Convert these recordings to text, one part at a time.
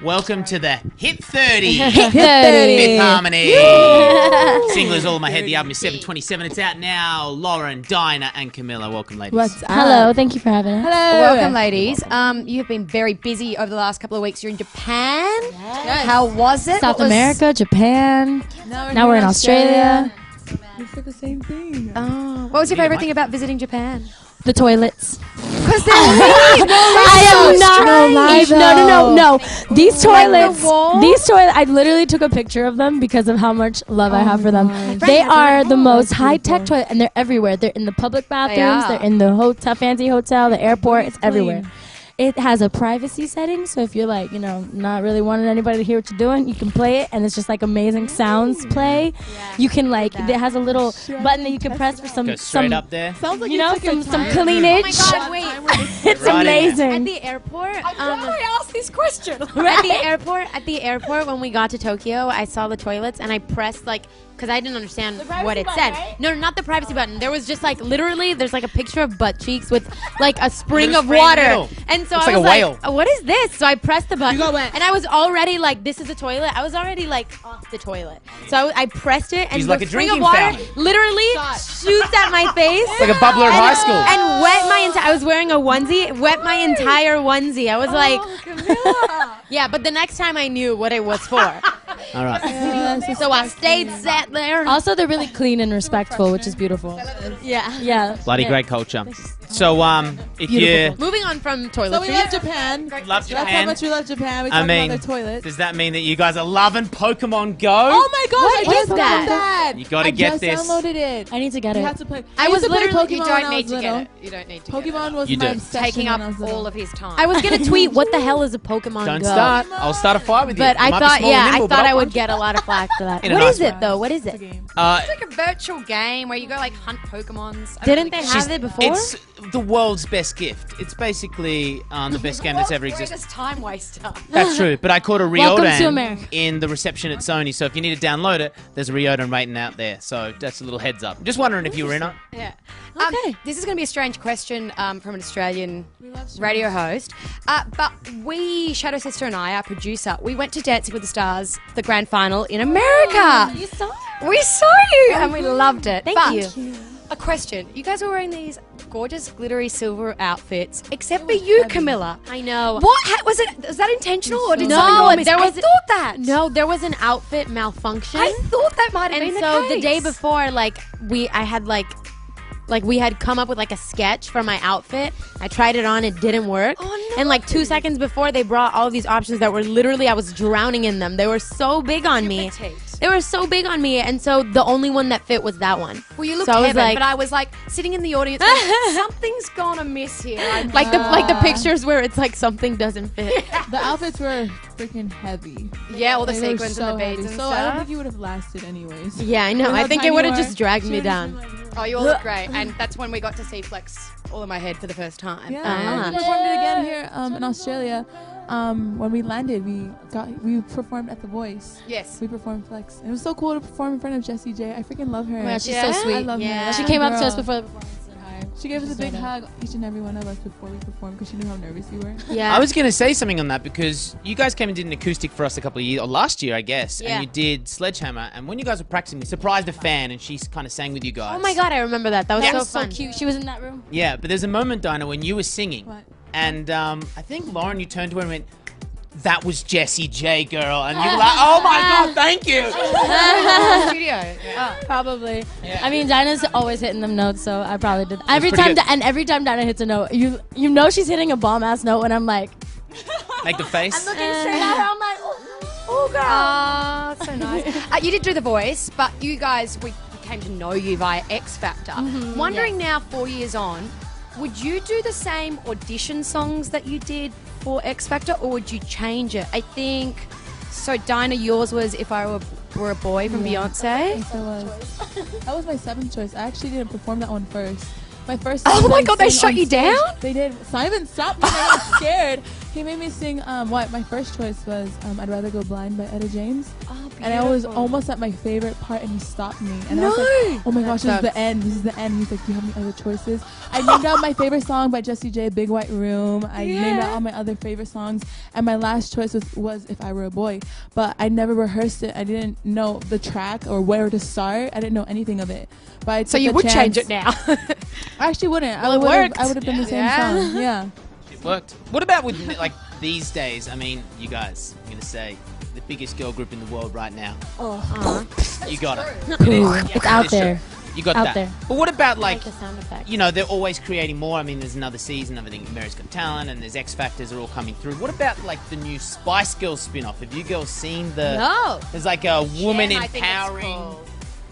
Welcome to the Hit 30. Hit 30. Fifth Harmony. Singlers All in My Head. The album is 7/27. It's out now. Lauren, Dinah, and Camilla. Welcome, ladies. What's up? Hello, thank you for having us. Hello. Welcome, ladies. You've been very busy over the last couple of weeks. You're in Japan. Yes. How was it? South America, Japan. Now we're in Australia. We said the same thing. What was your favorite thing about visiting Japan? The toilets. Because they're I am not. No. These toilets. wall? These toilets. I literally took a picture of them because of how much love I have for them. gosh. They are the most high-tech toilet, and they're everywhere. They're in the public bathrooms. are. They're in the hotel, fancy hotel, the airport. It's everywhere. It has a privacy setting, so if you're like, not really wanting anybody to hear what you're doing, you can play it, and it's just like amazing sounds play. You can like, it has a little button that you can press for some, Go straight up there. Sounds like some cleanage. Oh my God, wait. It's Right in there. amazing. At the airport, I asked this question. at the airport, when we got to Tokyo, I saw the toilets and I pressed because I didn't understand what it said. right? No, not the privacy button. There was just literally, there's a picture of butt cheeks with a spring Little of spring in the water. middle. And so Looks I like was a whale. what is this? So I pressed the button, You got wet. and I was already this is a toilet. I was already off the toilet. So I pressed it, and She's the like a spring of drinking water fountain. literally shoots at my face. Like a bubbler in high school. And wet my entire. I was wearing a onesie. Wet my entire onesie. I was yeah. But the next time I knew what it was for. All right. So I stayed sat there. Also, they're really clean and respectful, which is beautiful. Yeah. Yeah. Bloody yeah. great culture. So, if you Beautiful. Moving on from So toiletries. we love Japan. love That's how Japan, much we love Japan. We I talk mean, about their toilets. does that mean that you guys are loving Pokemon Go? Oh my gosh! What I is just that? that? You gotta get this. I just downloaded it. I need to get You it. have to play. I was used to play literally- Pokemon You when don't I need was to little. get it. You don't need to Pokemon was You my do. obsession Taking when up I was little. all of his time. I was gonna tweet, what the hell is a Pokemon Don't Go? start. I'll start a fight with you. But It I might be thought, small and I nimble, but thought I'll I would punch get a lot of flack for that. In a What nice is it way. though? What is It's a it? game. It's like a virtual game where you go hunt Pokemons. I don't Didn't they really have care. it before? It's the world's best gift. It's basically the best game that's ever existed. Greatest time waster. That's true, but I caught a Welcome to Ryodan America. in the reception at Sony, so if you need to download it, there's a Ryodan waiting out there, so that's a little heads up. Just wondering if you were in it. Yeah. Okay. This is going to be a strange question from an Australian love Stranger radio host. But we, Shadow Sister and I, our producer, we went to Dancing with the Stars, the grand final in America. You saw it. We saw you and we loved it. Thank But you. a question. You guys were wearing these gorgeous glittery silver outfits, except for you, Camilla. I know. What? Was that intentional or did No, something go amiss? there I was- thought that. No, there was an outfit malfunction. I thought that might have and been so the the case. day before, I had we had come up with a sketch for my outfit. I tried it on, it didn't work. Oh, no. And 2 seconds before, they brought all of these options that were literally, I was drowning in them. They were so big on me. petite. They were so big on me, and so the only one that fit was that one. Well, you looked So I was heaven, like- but I was sitting in the audience. Going, something's gone amiss here. Like the pictures where it's something doesn't fit. The outfits were freaking heavy. Yeah, all the They were sequins so and the beads heavy. and So I don't stuff. think you would have lasted anyways. Yeah, I know. Look I how think it tiny would you have are. just dragged She me would've down. just been like- Oh, you all look great, and that's when we got to see Flex All in My Head for the first time. Yeah, Ah. we performed it again here in Australia. When we landed, we performed at The Voice. Yes. We performed Flex. It was so cool to perform in front of Jessie J. I freaking love her. Oh my God, she's Yeah? so sweet. I love Yeah. her. She came up to us Girl. before the performance. And hi. She gave us a She's big so dope. hug, each and every one of us, before we performed, because she knew how nervous we were. Yeah. I was going to say something on that because you guys came and did an acoustic for us a couple of years, or last year, I guess, Yeah. and you did Sledgehammer, and when you guys were practicing, we surprised a fan, and she kind of sang with you guys. Oh my God, I remember that. That was That so was so fun. cute. She was in that room. Yeah, but there's a moment, Dinah, when you were singing, What? and I think, Lauren, you turned to her and went, "That was Jessie J, girl," and you were like, "Oh my God, thank you." Studio. Yeah. Probably. Yeah. I mean, Dinah's always hitting them notes, so I probably did. Every pretty time, good. every time Dinah hits a note, you know she's hitting a bomb ass note, and I'm like, Make the face. I'm looking straight at her. I'm like, oh girl. Ah, so nice. You did do The Voice, but you guys, we came to know you via X Factor. Wondering now, 4 years on, would you do the same audition songs that you did for X Factor, or would you change it? I think, so Dinah, yours was If I Were a Boy from Beyonce. Yes, I was. That was my 7th choice. I actually didn't perform that one first. My first. Oh song my I God, they sang shut on you stage- down? They did. Simon, stop me! I got scared. He made me sing. My first choice was I'd Rather Go Blind by Etta James. Oh, And I was almost at my favorite part, and he stopped me. And I was like, oh my gosh, this is the end. This is the end. He's like, do you have any other choices? I named out my favorite song by Jessie J, Big White Room. I named out all my other favorite songs. And my last choice was If I Were a Boy. But I never rehearsed it. I didn't know the track or where to start. I didn't know anything of it. But I So you would change it now. I actually wouldn't. Well, it worked. I would have done the same song. Yeah. It worked. What about with like these days? I mean, you guys, I'm gonna say the biggest girl group in the world right now. You got it. It's out there. You got Out that. there. But what about like, the sound effect. you know, they're always creating more. I mean, there's another season of everything. America's Got Talent, and there's X Factors are all coming through. What about like the new Spice Girls spin-off? Have you girls seen the? No. There's like a woman Gem, I think it's empowering called.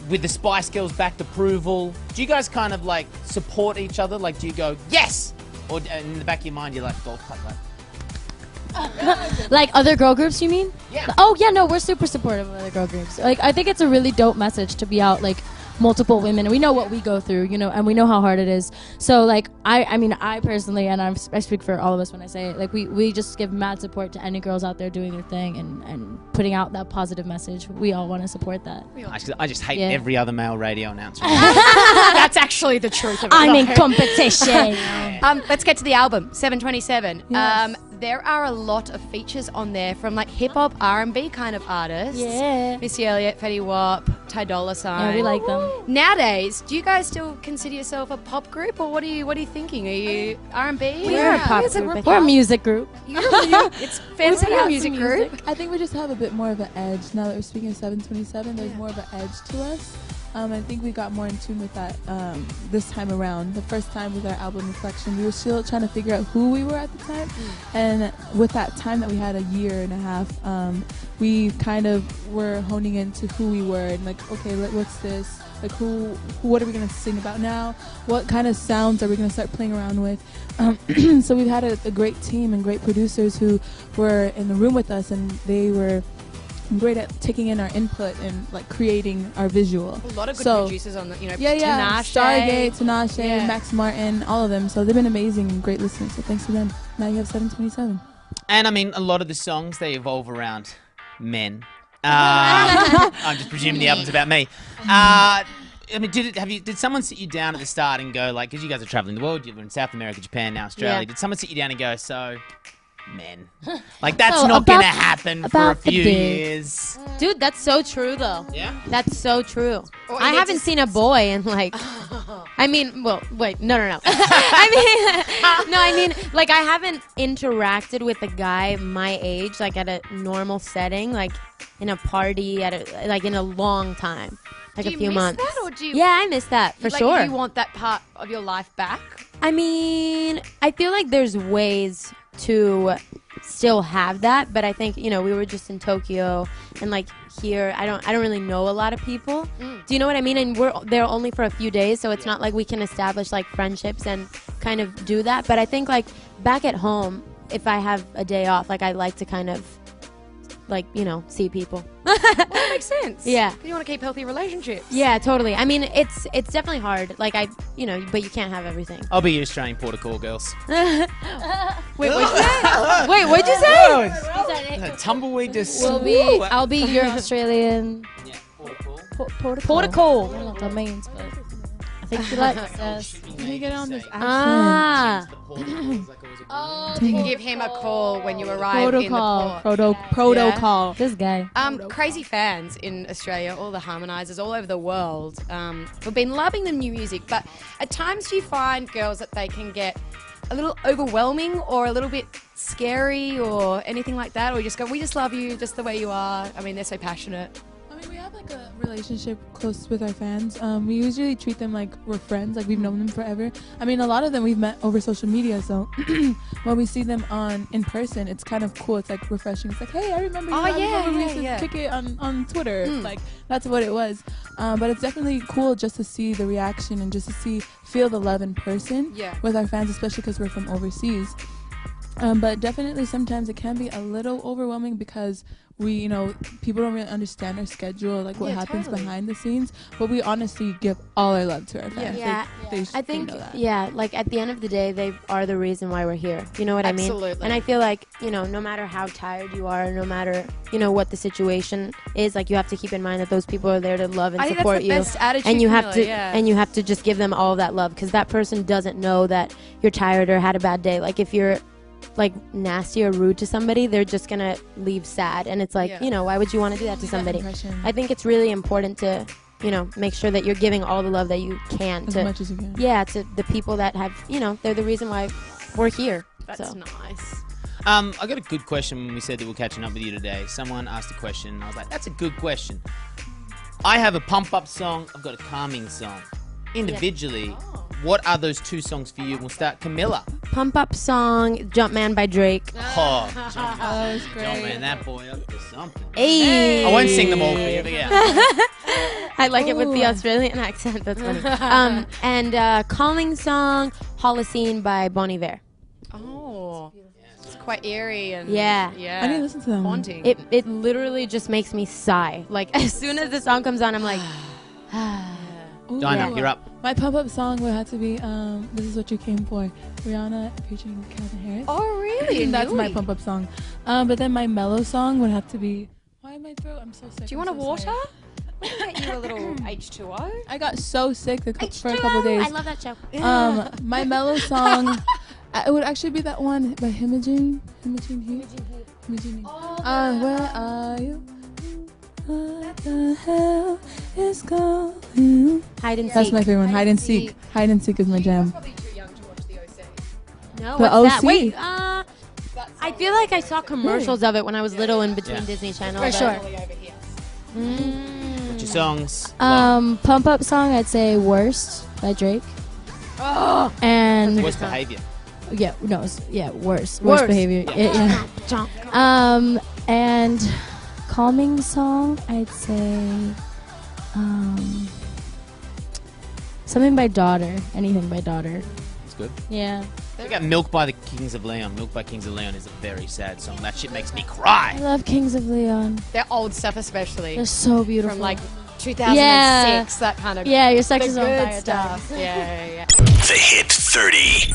with the Spice Girls backed approval. Do you guys kind of like support each other? Like, do you go yes, or in the back of your mind you're like golf clap like? Like other girl groups, you mean? Yeah. Oh yeah, no, we're super supportive of other girl groups. Like I think it's a really dope message to be out like multiple women, and we know what we go through, you know, and we know how hard it is. So like I mean I personally, and I speak for all of us when I say it, like we just give mad support to any girls out there doing their thing and putting out that positive message. We all want to support that. I just hate Yeah. every other male radio announcer. That's actually the truth of it. I'm in though. competition. Let's get to the album 727. Yes. There are a lot of features on there from like hip hop, R&B kind of artists. Yeah. Missy Elliott, Fetty Wap, Ty Dolla $ign. Yeah, we like them. Nowadays, do you guys still consider yourself a pop group, or what are you thinking? Are you R&B? We're a pop Music group. group. We're a music group. It's fancy We put out music some group. I think we just have a bit more of an edge now that we're speaking of 727. There's more of an edge to us. I think we got more in tune with that this time around. The first time with our album Reflection, we were still trying to figure out who we were at the time. And with that time that we had, a year and a half, we kind of were honing into who we were and like, okay, what's this? Like what are we going to sing about now? What kind of sounds are we going to start playing around with? So we've had a great team and great producers who were in the room with us, and they were great at taking in our input and like creating our visual. A lot of good So- producers on the, you know, Yeah, Tinashe. Stargate, Tinashe, Yeah. Max Martin, all of them. So they've been amazing and great listeners. So thanks to them. Now you have 727. And I mean, a lot of the songs they evolve around men. I'm just presuming the album's about me. I mean, did someone sit you down at the start and go like, because you guys are traveling the world, you were in South America, Japan, now Australia. Yeah. Did someone sit you down and go, so men, like that's So not about- gonna happen for a about the few big- years? Dude, that's so true though. Yeah. That's so true. Or I they haven't just- seen a boy in like. I mean, well, wait, no. I mean, like I haven't interacted with a guy my age, like at a normal setting, like in a party, like in a long time, like Do a you few miss months. that, or do you? Yeah, I miss that for like, sure. Do you want that part of your life back? I mean, I feel like there's ways to still have that, but I think, you know, we were just in Tokyo and like here I don't really know a lot of people. Do you know what I mean? And we're there only for a few days, so it's not like we can establish like friendships and kind of do that. But I think like back at home, if I have a day off, like I like to kind of like, you know, see people. Well, that makes sense. Yeah. You want to keep healthy relationships. Yeah, totally. I mean, it's definitely hard. Like you know, but you can't have everything. I'll be your Australian port of call, girls. Wait, what'd you say? Wait, what'd you say? Tumbleweed just. I'll be your Australian Yeah, port of call. protocol. Protocol. I don't know what that means, but I think she likes us. Let me get on this accent. Ah. You can give him a call when you arrive in the Protocol. port. Protocol. This guy. Crazy fans in Australia, all the harmonizers all over the world, have been loving the new music. But at times, do you find, girls, that they can get a little overwhelming or a little bit scary or anything like that? Or you just go, we just love you just the way you are. I mean, they're so passionate. I mean, we have like a relationship close with our fans. We usually treat them like we're friends, like we've known them forever. I mean, a lot of them we've met over social media, so when we see them in person, it's kind of cool. It's like refreshing. It's like, hey, I remember you. Oh, I yeah, remember we yeah, used to yeah. kick it on Twitter. Like, that's what it was. But it's definitely cool just to see the reaction and just to feel the love in person Yeah. with our fans, especially because we're from overseas. But definitely sometimes it can be a little overwhelming because people don't really understand our schedule, like what happens totally. behind the scenes. But we honestly give all our love to our fans. Yeah. I think, know that. like at the end of the day, they are the reason why we're here. You know what I mean? Absolutely. And I feel like, no matter how tired you are, no matter, what the situation is, like you have to keep in mind that those people are there to love and I think support that's the you. best attitude, And you have Camilla, to yeah. and you have to just give them all that love because that person doesn't know that you're tired or had a bad day. Like if you're like nasty or rude to somebody, they're just gonna leave sad, and it's like, Yeah. why would you want to do that to somebody? Impression I think it's really important to, make sure that you're giving all the love that you can as to, much as you can. to the people that have, they're the reason why we're here. That's So. nice. I got a good question when we said that we're catching up with you today. Someone asked a question, and I was like, that's a good question. I have a pump-up song. I've got a calming song. Individually, what are those two songs for you? We'll start Camilla. Pump up song, Jumpman by Drake. Oh, That was great. man, that boy up to something. Hey. I won't sing them all for you, but yeah. I like it with the Ooh. Australian accent. That's funny. And calming song, Holocene by Bon Iver. Oh, it's quite eerie and Yeah. yeah. I need to listen to them. Haunting. It literally just makes me sigh. Like as soon as the song comes on, I'm like, Ooh. Dinah, you're up. My pump-up song would have to be "This Is What You Came For," Rihanna featuring Calvin Harris. Oh, really? That's my Really? pump-up song. But then my mellow song would have to be. Why am I throat? I'm so sick. Do you I'm want a so water? sorry. We'll get you a little H2O. I got so sick for a couple days. I love that show. My mellow song, it would actually be that one by Imogen Heap. Imogen Heap. Where are you? What the hell is going? Hide and That's seek. my favorite one. Hide and seek. Hide and seek is my jam. Probably too young to watch the OC. No, The what's that? OC. Wait, I feel like I saw commercials of it when I was little in between Yeah. Disney Channel. For sure. Over here. What's your songs? Pump up song, I'd say "Worst" by Drake. Oh, And Worst behavior. worse Worst. behavior. Yeah. And calming song, I'd say something by Daughter. Anything by Daughter. It's good. Yeah. Check out Milk by the Kings of Leon. Milk by Kings of Leon is a very sad song. That shit makes me I cry. love Kings of Leon. their old stuff especially. They're so beautiful. From like 2006, that kind of yeah, your sex the is on good fire. stuff. Yeah. The Hit 30.